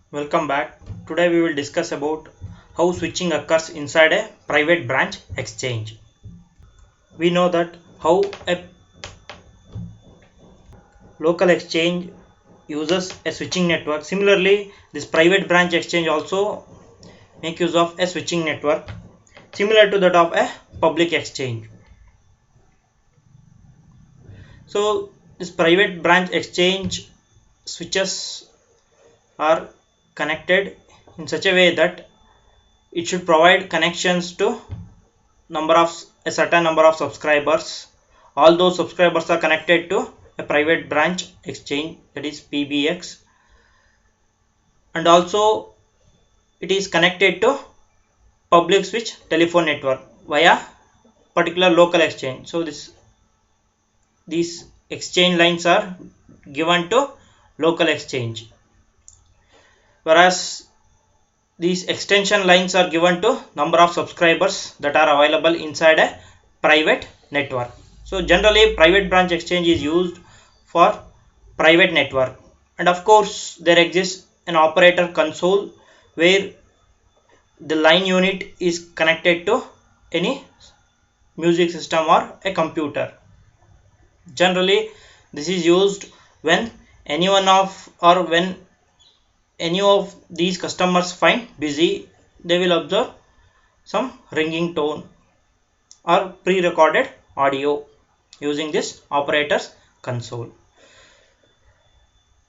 Welcome back. Today we will discuss about how switching occurs inside a private branch exchange. We know that how a local exchange uses a switching network. Similarly, this private branch exchange also make use of a switching network similar to that of a public exchange. So this private branch exchange switches are connected in such a way that it should provide connections to a certain number of subscribers. All those subscribers are connected to a private branch exchange, that is PBX, and also it is connected to public switch telephone network via particular local exchange. So these exchange lines are given to local exchange, whereas these extension lines are given to number of subscribers that are available inside a private network. So generally private branch exchange is used for private network, and of course there exists an operator console where the line unit is connected to any music system or a computer. Generally this is used when when any of these customers find busy, they will observe some ringing tone or pre-recorded audio using this operator's console.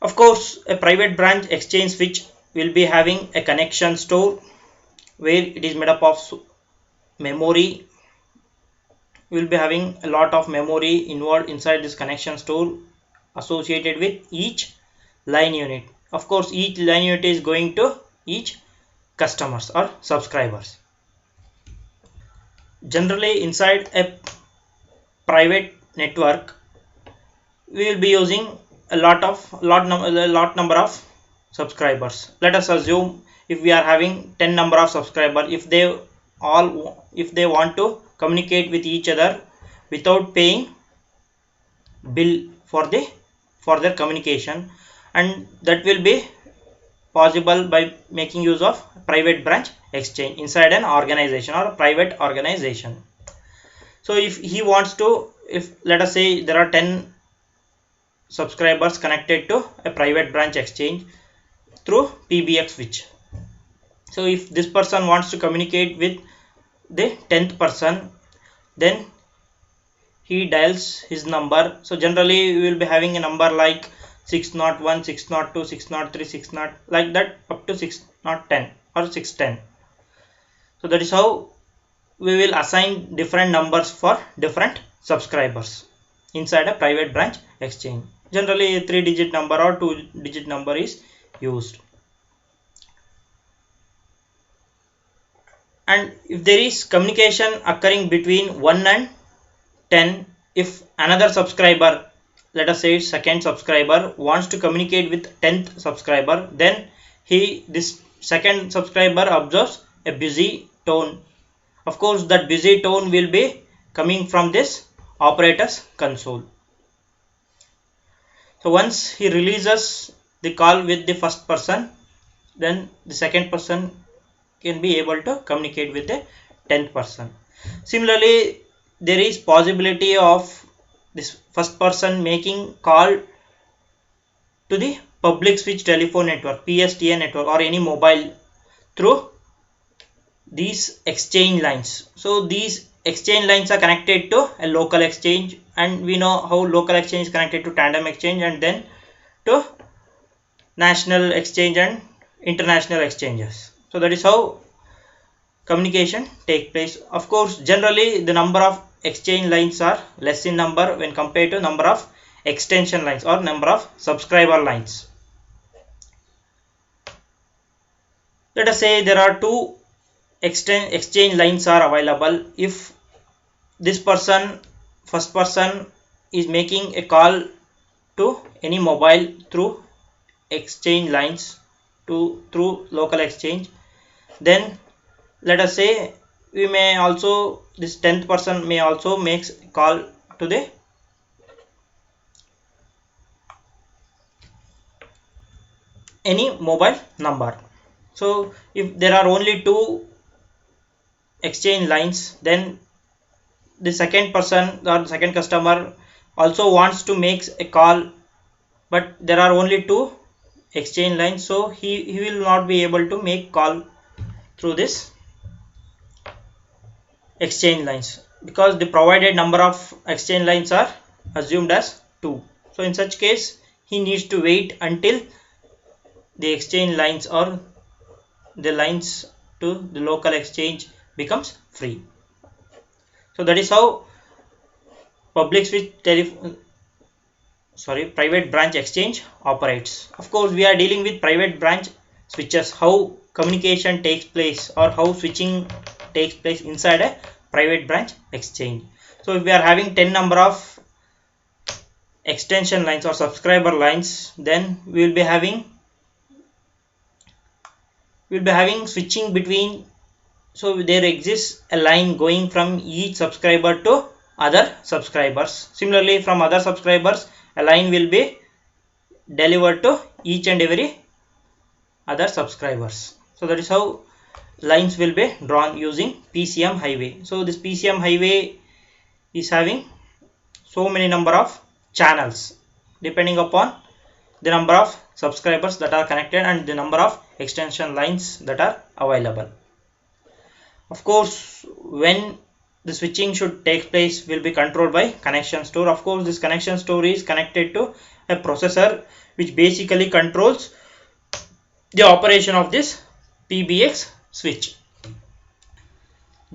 Of course, a private branch exchange switch will be having a connection store where it is made up of memory. We will be having a lot of memory involved inside this connection store associated with each line unit. Of course, each line unit is going to each customers or subscribers. Generally, inside a private network, we will be using a lot number of subscribers. Let us assume if we are having 10 number of subscribers, if they want to communicate with each other without paying bill for their communication, and that will be possible by making use of private branch exchange inside an organization or a private organization. So if let us say there are 10 subscribers connected to a private branch exchange through PBX switch. So if this person wants to communicate with the 10th person, then he dials his number. So generally we will be having a number like 601, 602, 603, 60, like that up to 610 or 610. So that is how we will assign different numbers for different subscribers inside a private branch exchange. Generally a 3-digit number or 2-digit number is used. And if there is communication occurring between 1 and 10, if another subscriber, let us say second subscriber, wants to communicate with 10th subscriber, then this second subscriber observes a busy tone. Of course that busy tone will be coming from this operator's console. So once he releases the call with the first person, then the second person can be able to communicate with the 10th person. Similarly, there is possibility of this first person making call to the public switch telephone network, PSTN network, or any mobile through these exchange lines. So these exchange lines are connected to a local exchange, and we know how local exchange is connected to tandem exchange and then to national exchange and international exchanges. So that is how communication take place. Of course, generally the number of exchange lines are less in number when compared to number of extension lines or number of subscriber lines. Let us say there are two exchange lines are available. If this first person is making a call to any mobile through exchange lines through local exchange, then let us say this 10th person may also makes call to the any mobile number. So if there are only two exchange lines, then the second person or the second customer also wants to make a call, but there are only two exchange lines, so he will not be able to make call through this exchange lines, because the provided number of exchange lines are assumed as 2. So in such case he needs to wait until the exchange lines or the lines to the local exchange becomes free. So that is how public switch private branch exchange operates. Of course we are dealing with private branch switches, how communication takes place or how switching takes place inside a private branch exchange. So if we are having 10 number of extension lines or subscriber lines, then we will be having switching between. So there exists a line going from each subscriber to other subscribers. Similarly, from other subscribers a line will be delivered to each and every other subscribers. So that is how lines will be drawn using PCM highway. So this PCM highway is having so many number of channels depending upon the number of subscribers that are connected and the number of extension lines that are available. Of course, when the switching should take place will be controlled by connection store. Of course, this connection store is connected to a processor which basically controls the operation of this PBX switch.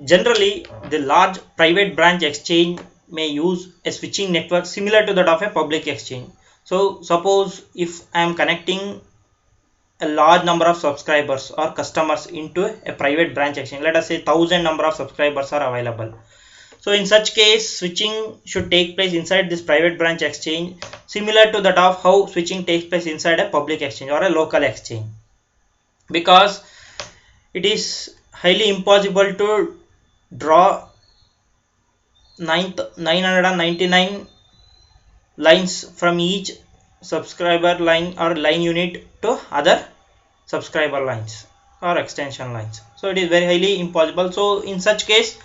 Generally, the large private branch exchange may use a switching network similar to that of a public exchange. So suppose if I am connecting a large number of subscribers or customers into a private branch exchange, let us say 1000 number of subscribers are available. So in such case switching should take place inside this private branch exchange similar to that of how switching takes place inside a public exchange or a local exchange, because it is highly impossible to draw 999 lines from each subscriber line or line unit to other subscriber lines or extension lines. So it is very highly impossible. So in such case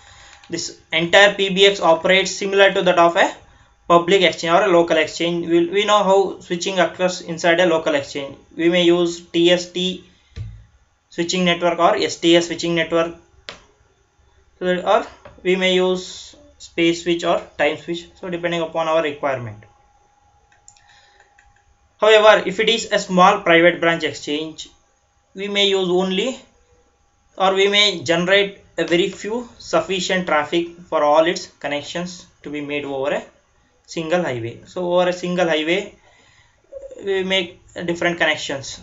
this entire PBX operates similar to that of a public exchange or a local exchange. We know how switching occurs inside a local exchange. We may use TST switching network or STS switching network, or we may use space switch or time switch, so depending upon our requirement. However, if it is a small private branch exchange, we may use only, or we may generate a very few sufficient traffic for all its connections to be made over a single highway. So over a single highway we make different connections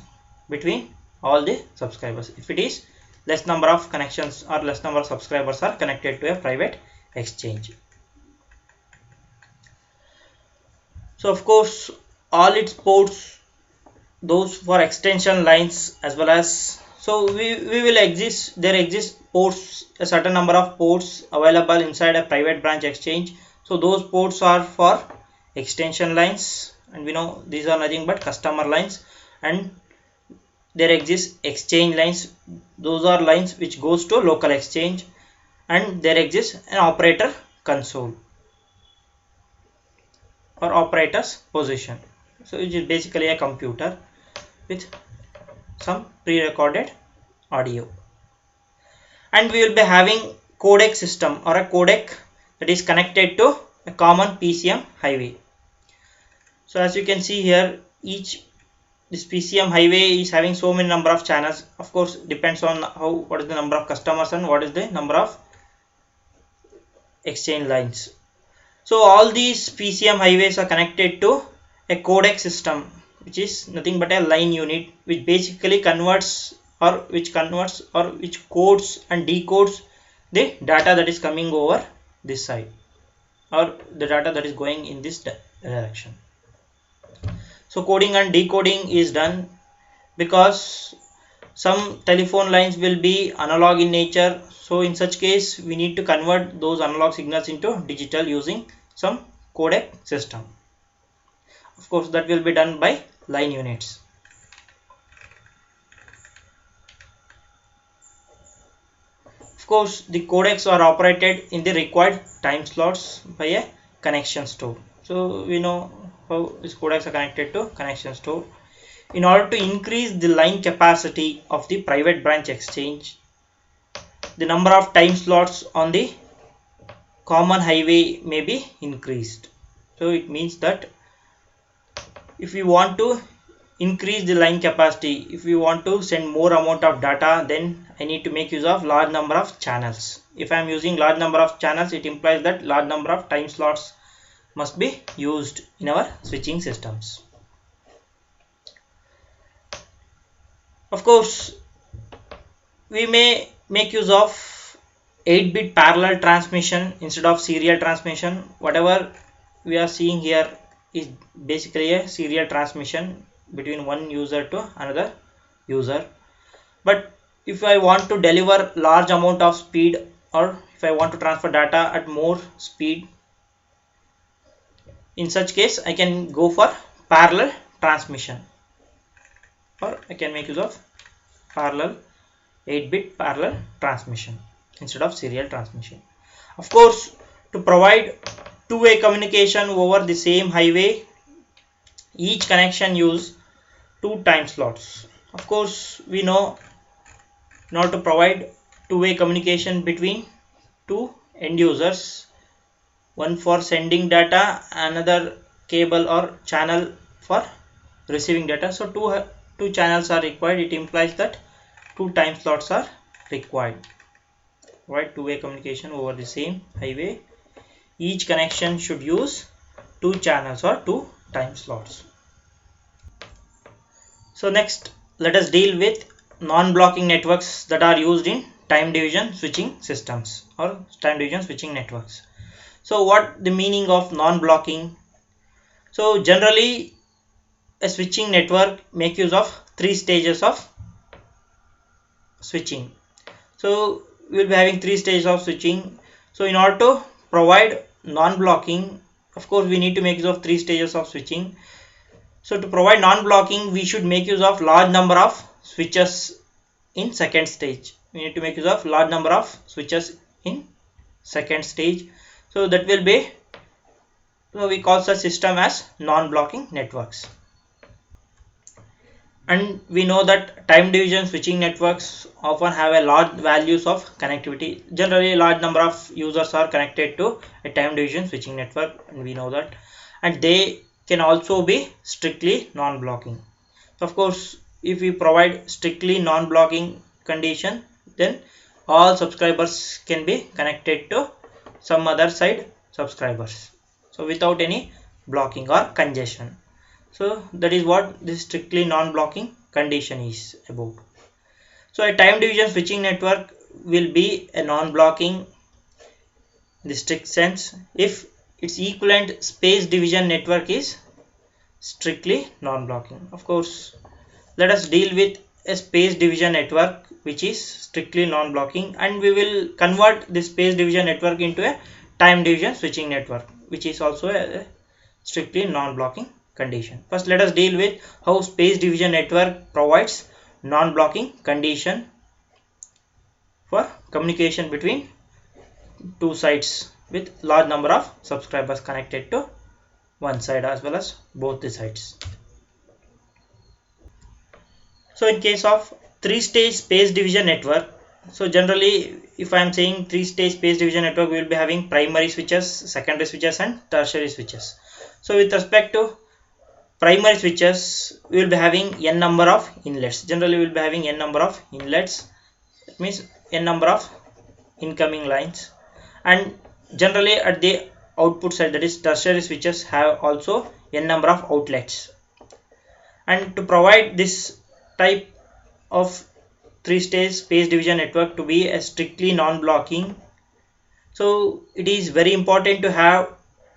between all the subscribers if it is less number of connections or less number of subscribers are connected to a private exchange. So of course all its ports, those for extension lines as well as, so there exist ports, a certain number of ports available inside a private branch exchange. So those ports are for extension lines, and we know these are nothing but customer lines, and there exist exchange lines, those are lines which goes to local exchange, and there exists an operator console or operator's position. So it is basically a computer with some pre-recorded audio, and we will be having codec system or a codec that is connected to a common PCM highway. So as you can see here, this PCM highway is having so many number of channels. Of course depends on what is the number of customers and what is the number of exchange lines. So all these PCM highways are connected to a codec system, which is nothing but a line unit which basically converts or which codes and decodes the data that is coming over this side or the data that is going in this direction. So coding and decoding is done because some telephone lines will be analog in nature. So in such case we need to convert those analog signals into digital using some codec system. Of course that will be done by line units. Of course, the codecs are operated in the required time slots by a connection store. So we know how these codecs are connected to connection store. In order to increase the line capacity of the private branch exchange, the number of time slots on the common highway may be increased. So it means that if we want to increase the line capacity, if we want to send more amount of data, then I need to make use of large number of channels. If I am using large number of channels, it implies that large number of time slots must be used in our switching systems. Of course, we may make use of 8-bit parallel transmission instead of serial transmission. Whatever we are seeing here is basically a serial transmission between one user to another user. But if I want to deliver large amount of speed, or if I want to transfer data at more speed, in such case I can go for parallel transmission, or I can make use of parallel 8-bit parallel transmission instead of serial transmission. Of course, to provide two-way communication over the same highway, each connection use 2 time slots. Of course, we know in order to provide two-way communication between two end users, one for sending data, another cable or channel for receiving data. So two channels are required. It implies that 2 time slots are required. Right, two-way communication over the same highway. Each connection should use 2 channels or 2 time slots. So next, let us deal with non-blocking networks that are used in time division switching systems or time division switching networks. So what the meaning of non-blocking? So generally a switching network make use of 3 stages of switching. So we will be having 3 stages of switching. So in order to provide non-blocking, of course we need to make use of 3 stages of switching. So to provide non-blocking, we should make use of large number of switches in second stage. We need to make use of large number of switches in second stage. So that will be, so we call such system as non-blocking networks. And we know that time division switching networks often have a large values of connectivity. Generally a large number of users are connected to a time division switching network, and we know that, and they can also be strictly non-blocking. Of course, if we provide strictly non-blocking condition, then all subscribers can be connected to some other side subscribers, so without any blocking or congestion. So that is what this strictly non-blocking condition is about. So a time division switching network will be a non-blocking in the strict sense if its equivalent space division network is strictly non-blocking. Of course, let us deal with a space division network which is strictly non-blocking, and we will convert this space division network into a time division switching network which is also a strictly non-blocking condition. First, let us deal with how space division network provides non-blocking condition for communication between two sides with large number of subscribers connected to one side as well as both the sides. So in case of 3-stage space division network, so generally if I am saying 3-stage space division network, we will be having primary switches, secondary switches and tertiary switches. So with respect to primary switches, we will be having n number of inlets. Generally we will be having n number of inlets. That means n number of incoming lines, and generally at the output side, that is tertiary switches, have also n number of outlets. And to provide this type of 3-stage space division network to be a strictly non-blocking, so it is very important to have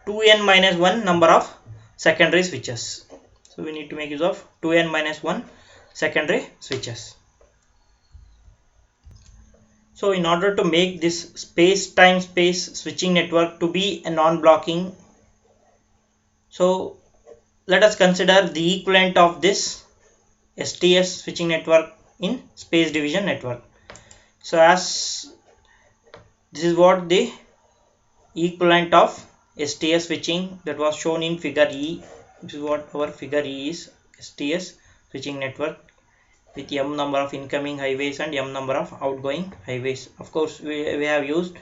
2n-1 number of secondary switches. So we need to make use of 2n-1 secondary switches. So in order to make this space switching network to be a non-blocking, so let us consider the equivalent of this STS switching network in space division network. So as This is what the equivalent of STS switching that was shown in figure E. This is what our figure E is. STS switching network with m number of incoming highways and m number of outgoing highways. Of course, we have used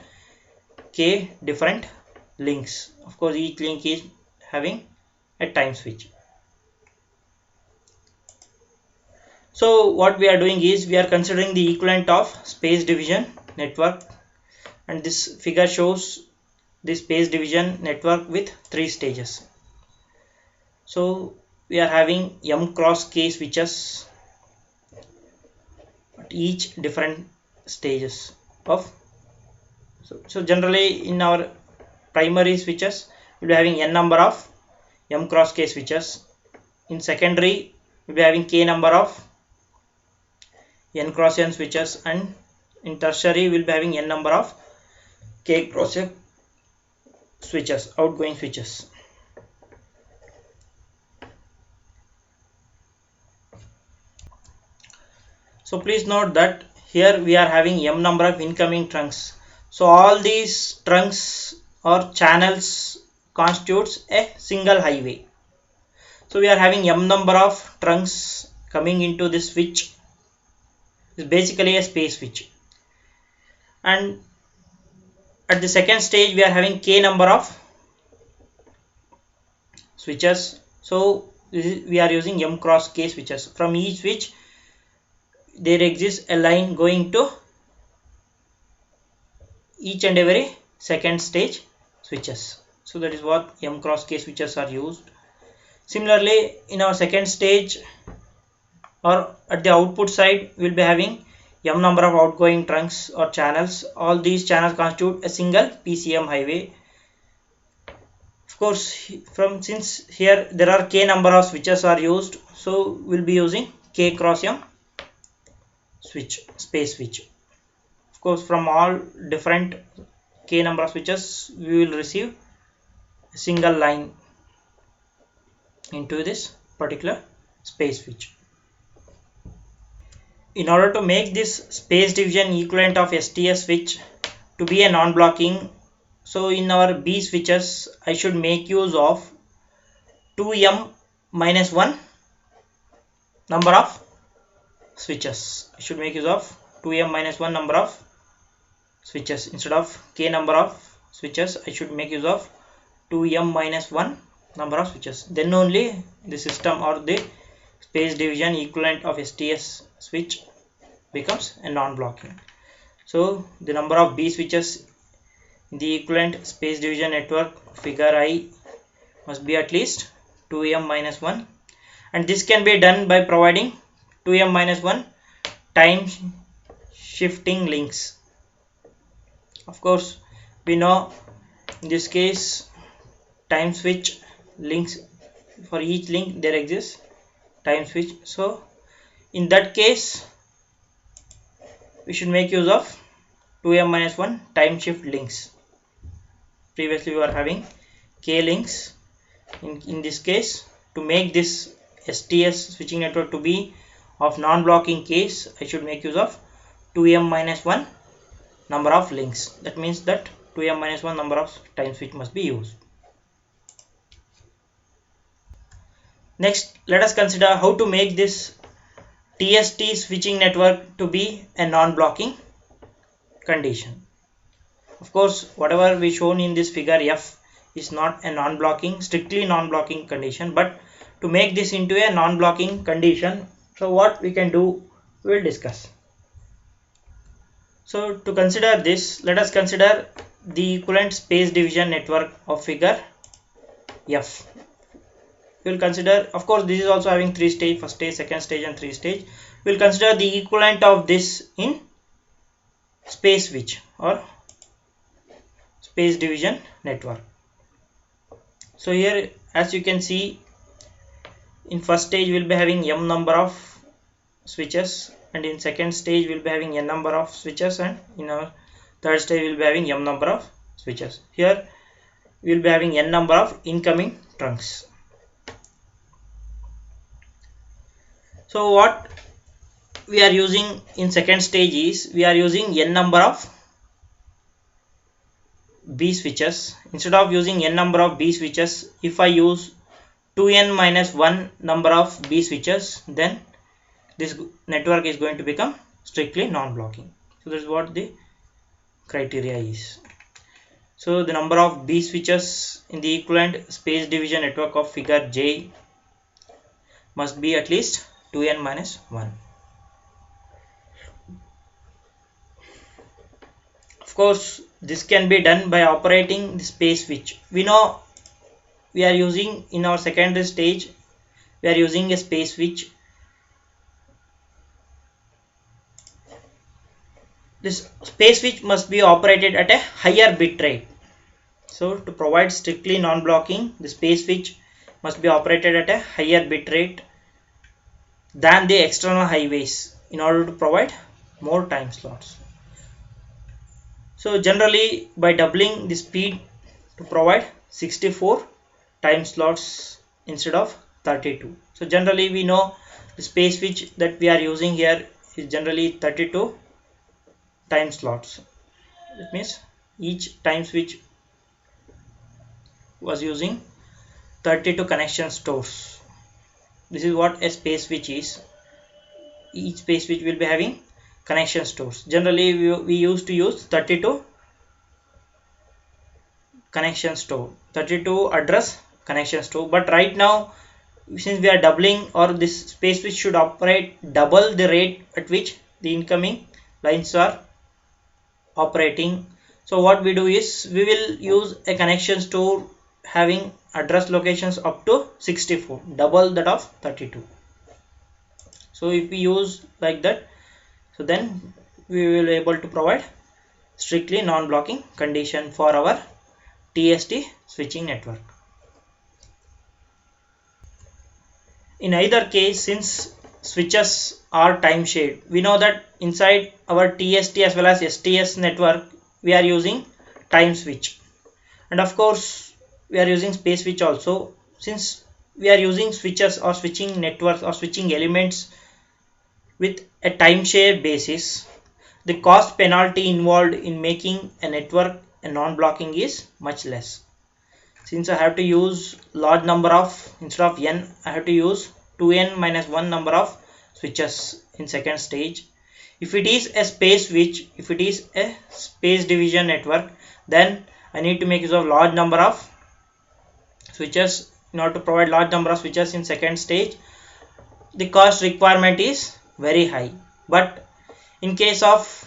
k different links. Of course, each link is having a time switch. So what we are doing is we are considering the equivalent of space division network, and this figure shows the space division network with 3 stages. So we are having m cross k switches at each different stages of. So generally in our primary switches we will be having n number of m cross k switches. In secondary we will be having k number of n cross n switches, and in tertiary we will be having n number of k cross n switches, outgoing switches. So please note that here we are having m number of incoming trunks. So all these trunks or channels constitutes a single highway. So we are having m number of trunks coming into this switch. Is basically a space switch, and at the second stage we are having k number of switches. So we are using m cross k switches. From each switch there exists a line going to each and every second stage switches. So that is what m cross k switches are used. Similarly, in our second stage or at the output side we will be having m number of outgoing trunks or channels. All these channels constitute a single PCM highway. Of course, since here there are k number of switches are used, so we will be using k cross m switch, space switch. Of course, from all different k number of switches we will receive a single line into this particular space switch. In order to make this space division equivalent of STS switch to be a non-blocking, so in our B switches I should make use of 2m minus 1 number of switches. I should make use of 2m minus 1 number of switches. Instead of k number of switches I should make use of 2m minus 1 number of switches. Then only the system or the space division equivalent of STS switch becomes a non-blocking. So the number of B switches in the equivalent space division network figure I must be at least 2m minus 1, and this can be done by providing 2m minus 1 time shifting links. Of course, we know in this case time switch links, for each link there exists time switch. So in that case we should make use of 2m minus 1 time shift links. Previously we were having k links. In this case, to make this STS switching network to be of non-blocking case, I should make use of 2m minus 1 number of links. That means that 2m minus 1 number of time switch must be used. Next, let us consider how to make this TST switching network to be a non-blocking condition. Of course, whatever we shown in this figure F is not a non-blocking, strictly non-blocking condition, but to make this into a non-blocking condition, so what we can do, we will discuss. So to consider this, let us consider the equivalent space division network of figure F. We will consider, of course this is also having 3 stage, first stage, second stage and 3 stage. We will consider the equivalent of this in space switch or space division network. So here as you can see, in first stage we will be having m number of switches, and in second stage we will be having n number of switches, and in our third stage we will be having m number of switches. Here we will be having n number of incoming trunks. So what we are using in second stage is we are using n number of B switches, instead of using n number of B switches, if I use 2n minus 1 number of B switches, then this network is going to become strictly non-blocking. So this is what the criteria is. So the number of B switches in the equivalent space division network of figure J must be at least 2n minus 1. Of course, this can be done by operating the space switch. We know we are using in our secondary stage, we are using a space switch. This space switch must be operated at a higher bit rate. So to provide strictly non-blocking, the space switch must be operated at a higher bit rate than the external highways in order to provide more time slots. So generally by doubling the speed to provide 64 time slots instead of 32. So generally we know the space switch that we are using here is generally 32 time slots. That means each time switch was using 32 connection stores. This is what a space switch is. Each space switch will be having connection stores. Generally we used to use 32 connection store, 32 address connection store, but right now since we are doubling, or this space switch should operate double the rate at which the incoming lines are operating. So what we do is we will use a connection store having address locations up to 64, double that of 32. So if we use like that, so then we will be able to provide strictly non-blocking condition for our TST switching network. In either case, since switches are time shared, we know that inside our TST as well as STS network we are using time switch, and of course we are using space switch also. Since we are using switches or switching networks or switching elements with a time share basis, the cost penalty involved in making a network a non-blocking is much less. Since I have to use large number of, instead of n, I have to use 2n minus 1 number of switches in second stage. If it is a space switch, if it is a space division network, then I need to make use of large number of switches. In order to provide large number of switches in second stage, the cost requirement is very high. But in case of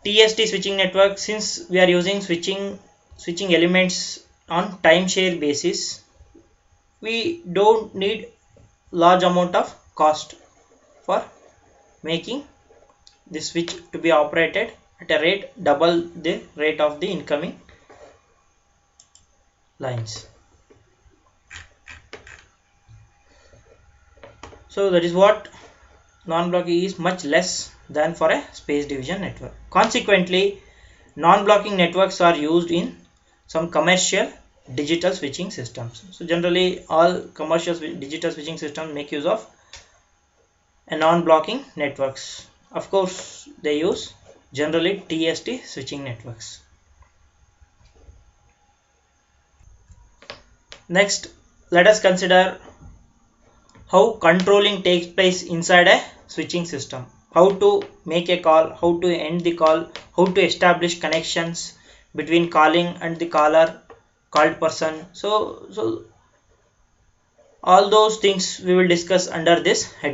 TST switching network, since we are using switching elements on time share basis, we don't need large amount of cost for making the switch to be operated at a rate double the rate of the incoming lines. So that is what non-blocking is much less than for a space division network. Consequently, non-blocking networks are used in some commercial digital switching systems. So generally all commercial digital switching systems make use of a non-blocking networks. Of course they use generally TST switching networks. Next, let us consider how controlling takes place inside a switching system. How to make a call, how to end the call, how to establish connections between calling and the caller, called person. So all those things we will discuss under this heading.